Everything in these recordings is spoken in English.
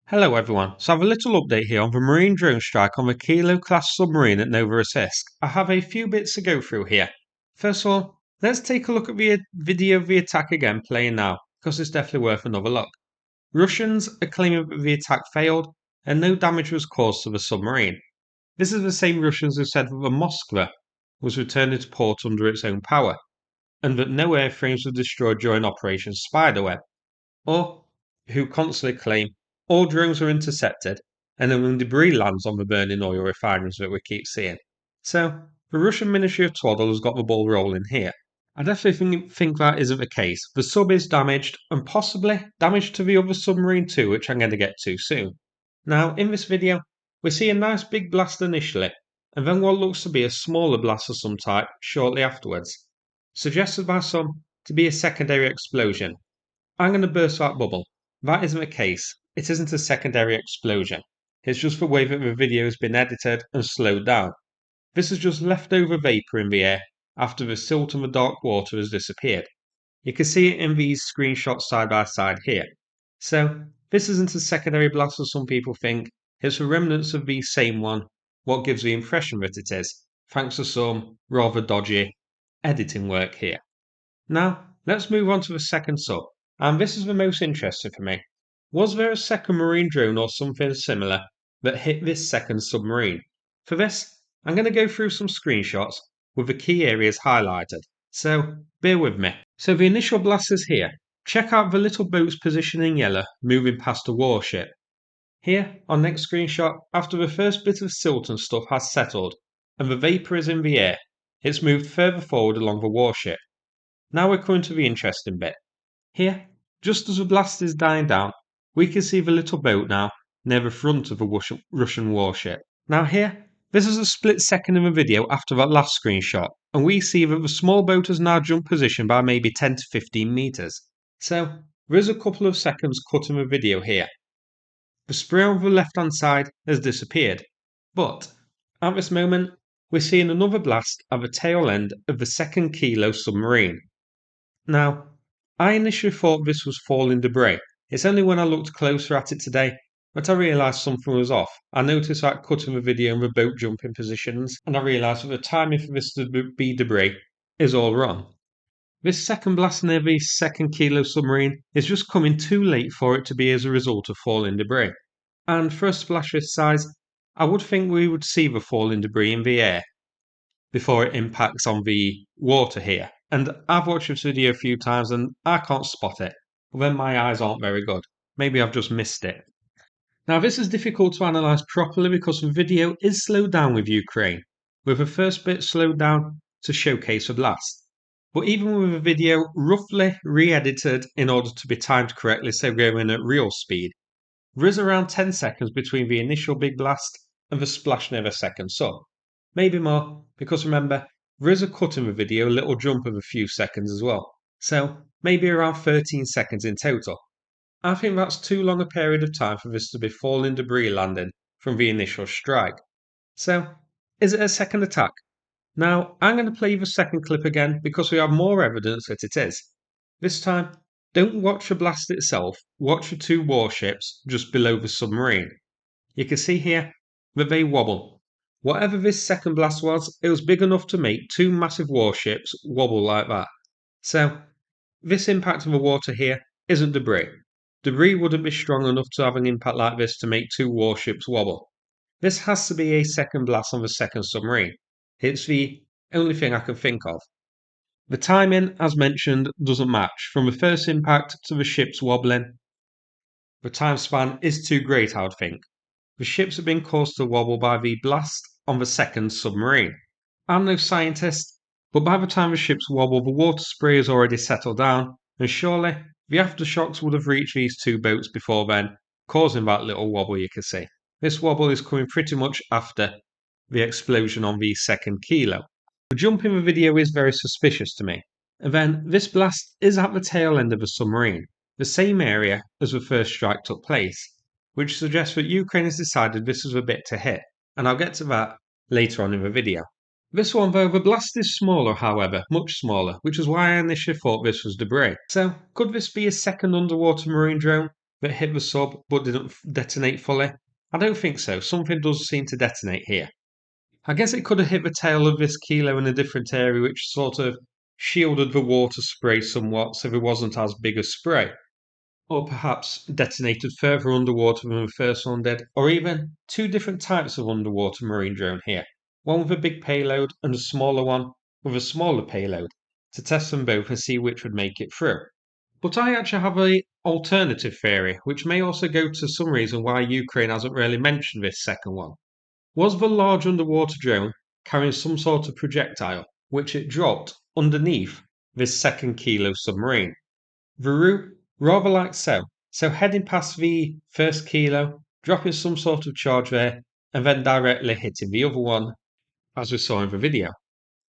Hello everyone, so I have a little update here on the marine drone strike on the Kilo class submarine at Novorossiysk. I have a few bits to go through here. First of all, let's take a look at the video of the attack again playing now, because it's definitely worth another look. Russians are claiming that the attack failed and no damage was caused to the submarine. This is the same Russians who said that the Moskva was returning to port under its own power, and that no airframes were destroyed during Operation Spiderweb, or who constantly claim all drones are intercepted and then when debris lands on the burning oil refineries that we keep seeing. So, the Russian Ministry of Twaddle has got the ball rolling here. I definitely think that isn't the case. The sub is damaged, and possibly damage to the other submarine too, which I'm going to get to soon. Now, in this video, we see a nice big blast initially, and then what looks to be a smaller blast of some type shortly afterwards, suggested by some to be a secondary explosion. I'm going to burst that bubble. That isn't the case. It isn't a secondary explosion. It's just the way that the video has been edited and slowed down. This is just leftover vapour in the air after the silt and the dark water has disappeared. You can see it in these screenshots side by side here. So, this isn't a secondary blast as some people think. It's the remnants of the same one, what gives the impression that it is, thanks to some rather dodgy editing work here. Now, let's move on to the second sub, and this is the most interesting for me. Was there a second marine drone or something similar that hit this second submarine? For this, I'm going to go through some screenshots with the key areas highlighted, so bear with me. So the initial blast is here. Check out the little boats positioned in yellow moving past a warship. Here, on next screenshot, after the first bit of silt and stuff has settled, and the vapour is in the air, it's moved further forward along the warship. Now we're coming to the interesting bit. Here, just as the blast is dying down, we can see the little boat now near the front of the Russian warship. Now here, this is a split second in the video after that last screenshot, and we see that the small boat has now jumped position by maybe 10 to 15 meters. So, there is a couple of seconds cut in the video here. The spray on the left hand side has disappeared, but at this moment, we're seeing another blast at the tail end of the second Kilo submarine. Now, I initially thought this was falling debris. It's only when I looked closer at it today that I realised something was off. I noticed that cutting the video and the boat jumping positions, and I realised that the timing for this to be debris is all wrong. This second blast near the second Kilo submarine is just coming too late for it to be as a result of falling debris. And for a splash this size, I would think we would see the falling debris in the air before it impacts on the water here. And I've watched this video a few times and I can't spot it. But then my eyes aren't very good. Maybe I've just missed it. Now this is difficult to analyse properly because the video is slowed down with Ukraine, with the first bit slowed down to showcase the blast. But even with the video roughly re-edited in order to be timed correctly so going at real speed, there is around 10 seconds between the initial big blast and the splash near the second sub. Maybe more, because remember, there is a cut in the video, a little jump of a few seconds as well. So, maybe around 13 seconds in total. I think that's too long a period of time for this to be falling debris landing from the initial strike. So, is it a second attack? Now, I'm going to play the second clip again because we have more evidence that it is. This time, don't watch the blast itself, watch the two warships just below the submarine. You can see here that they wobble. Whatever this second blast was, it was big enough to make two massive warships wobble like that. So, this impact of the water here isn't debris. Debris wouldn't be strong enough to have an impact like this to make two warships wobble. This has to be a second blast on the second submarine. It's the only thing I can think of. The timing, as mentioned, doesn't match. From the first impact to the ships wobbling, the time span is too great, I would think. The ships have been caused to wobble by the blast on the second submarine. I'm no scientist, but by the time the ships wobble, the water spray has already settled down, and surely the aftershocks would have reached these two boats before then, causing that little wobble you can see. This wobble is coming pretty much after the explosion on the second Kilo. The jump in the video is very suspicious to me. And then, this blast is at the tail end of the submarine, the same area as the first strike took place, which suggests that Ukraine has decided this is a bit to hit, and I'll get to that later on in the video. This one though, the blast is smaller however, much smaller, which is why I initially thought this was debris. So, could this be a second underwater marine drone? that hit the sub but didn't detonate fully? I don't think so. Something does seem to detonate here. I guess it could have hit the tail of this kilo in a different area, which sort of shielded the water spray somewhat so there wasn't as big a spray. Or perhaps detonated further underwater than the first one did, or even two different types of underwater marine drone here. One with a big payload and a smaller one with a smaller payload, to test them both and see which would make it through. But I actually have a alternative theory, which may also go to some reason why Ukraine hasn't really mentioned this second one. Was the large underwater drone carrying some sort of projectile, which it dropped underneath this second kilo submarine? The route, rather like so. So heading past the first kilo, dropping some sort of charge there, and then directly hitting the other one, as we saw in the video.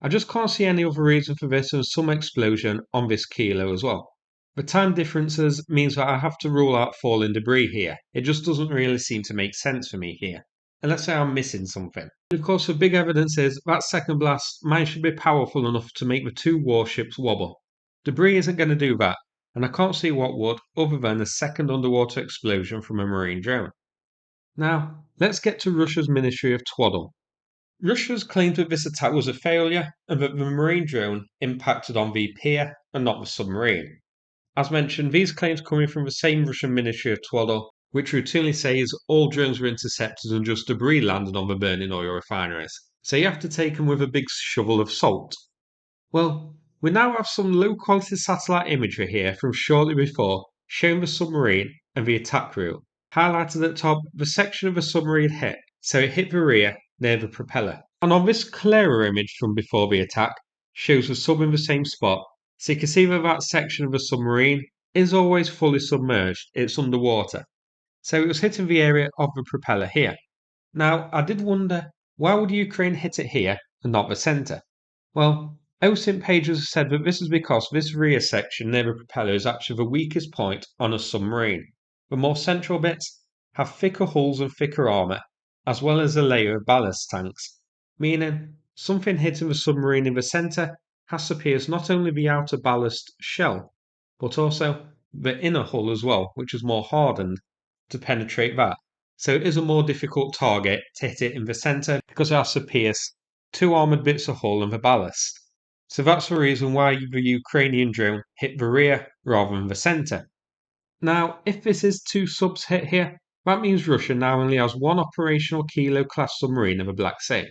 I just can't see any other reason for this and some explosion on this kilo as well. The time differences means that I have to rule out falling debris here. It just doesn't really seem to make sense for me here. And let's say I'm missing something. And of course, the big evidence is that second blast managed to be powerful enough to make the two warships wobble. Debris isn't going to do that, and I can't see what would, other than a second underwater explosion from a marine drone. Now, let's get to Russia's Ministry of Twaddle. Russia's claimed that this attack was a failure and that the marine drone impacted on the pier and not the submarine. As mentioned, these claims coming from the same Russian Ministry of Twaddle, which routinely says all drones were intercepted and just debris landed on the burning oil refineries. So you have to take them with a big shovel of salt. Well, we now have some low quality satellite imagery here from shortly before showing the submarine and the attack route. Highlighted at the top, the section of the submarine hit, so it hit the rear near the propeller. And on this clearer image from before the attack, shows the sub in the same spot, so you can see that that section of the submarine is always fully submerged, it's underwater. So it was hitting the area of the propeller here. Now, I did wonder, why would Ukraine hit it here and not the centre? Well, OSINT pages have said that this is because this rear section near the propeller is actually the weakest point on a submarine. The more central bits have thicker hulls and thicker armour, as well as a layer of ballast tanks, meaning something hitting the submarine in the centre has to pierce not only the outer ballast shell, but also the inner hull as well, which is more hardened to penetrate that. So it is a more difficult target to hit it in the centre because it has to pierce two armoured bits of hull and the ballast. So that's the reason why the Ukrainian drone hit the rear rather than the centre. Now, if this is two subs hit here, that means Russia now only has one operational Kilo class submarine in the Black Sea.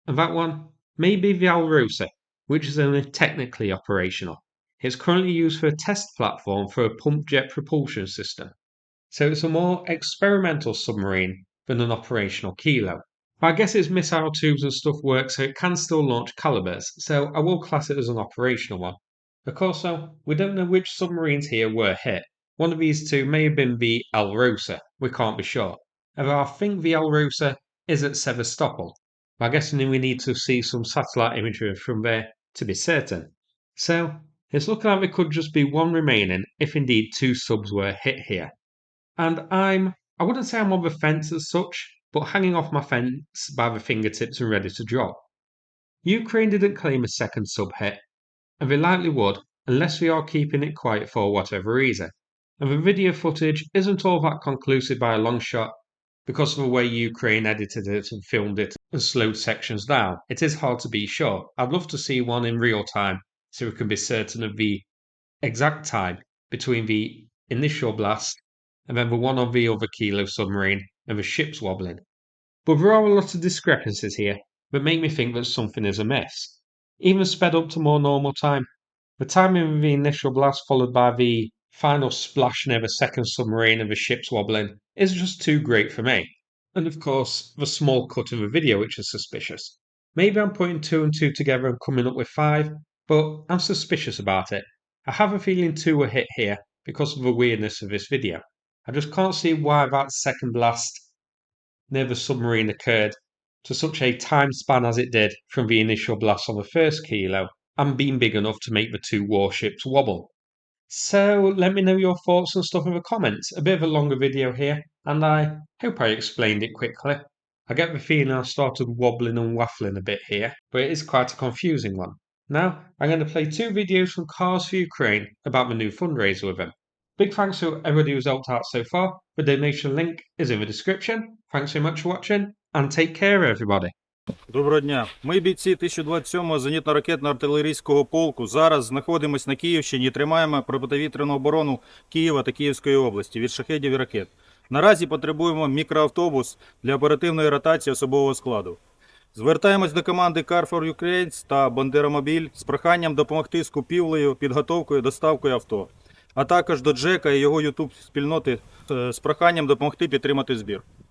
And that one may be the Alrosa, which is only technically operational. It's currently used for a test platform for a pump jet propulsion system. So it's a more experimental submarine than an operational Kilo. But I guess its missile tubes and stuff work so it can still launch calibers, so I will class it as an operational one. Of course though, we don't know which submarines here were hit. One of these two may have been the Alrosa, we can't be sure. Although I think the Alrosa is at Sevastopol. I guess we need to see some satellite imagery from there to be certain. So, it's looking like there could just be one remaining if indeed two subs were hit here. And I wouldn't say I'm on the fence as such, but hanging off my fence by the fingertips and ready to drop. Ukraine didn't claim a second sub hit, and they likely would unless we are keeping it quiet for whatever reason. And the video footage isn't all that conclusive by a long shot because of the way Ukraine edited it and filmed it and slowed sections down. It is hard to be sure. I'd love to see one in real time so we can be certain of the exact time between the initial blast and then the one on the other Kilo submarine and the ship's wobbling. But there are a lot of discrepancies here that make me think that something is amiss. Even sped up to more normal time. The timing of the initial blast followed by the final splash near the second submarine and the ship's wobbling is just too great for me. And of course, the small cut in the video which is suspicious. Maybe I'm putting two and two together and coming up with five, but I'm suspicious about it. I have a feeling two were hit here because of the weirdness of this video. I just can't see why that second blast near the submarine occurred to such a time span as it did from the initial blast on the first Kilo and being big enough to make the two warships wobble. So let me know your thoughts and stuff in the comments. A bit of a longer video here, and I hope I explained it quickly. I get the feeling I started wobbling and waffling a bit here, but it is quite a confusing one. Now, I'm going to play two videos from Cars for Ukraine about the new fundraiser with them. Big thanks to everybody who's helped out so far. The donation link is in the description. Thanks so much for watching, and take care, everybody. Доброго дня. Ми бійці 1027-го зенітно-ракетно-артилерійського полку. Зараз знаходимося на Київщині і тримаємо протиповітряну оборону Києва та Київської області від шахедів і ракет. Наразі потребуємо мікроавтобус для оперативної ротації особового складу. Звертаємось до команди Car for Ukraine та Бандеромобіль з проханням допомогти з купівлею, підготовкою, доставкою авто. А також до Джека і його YouTube-спільноти з проханням допомогти підтримати збір.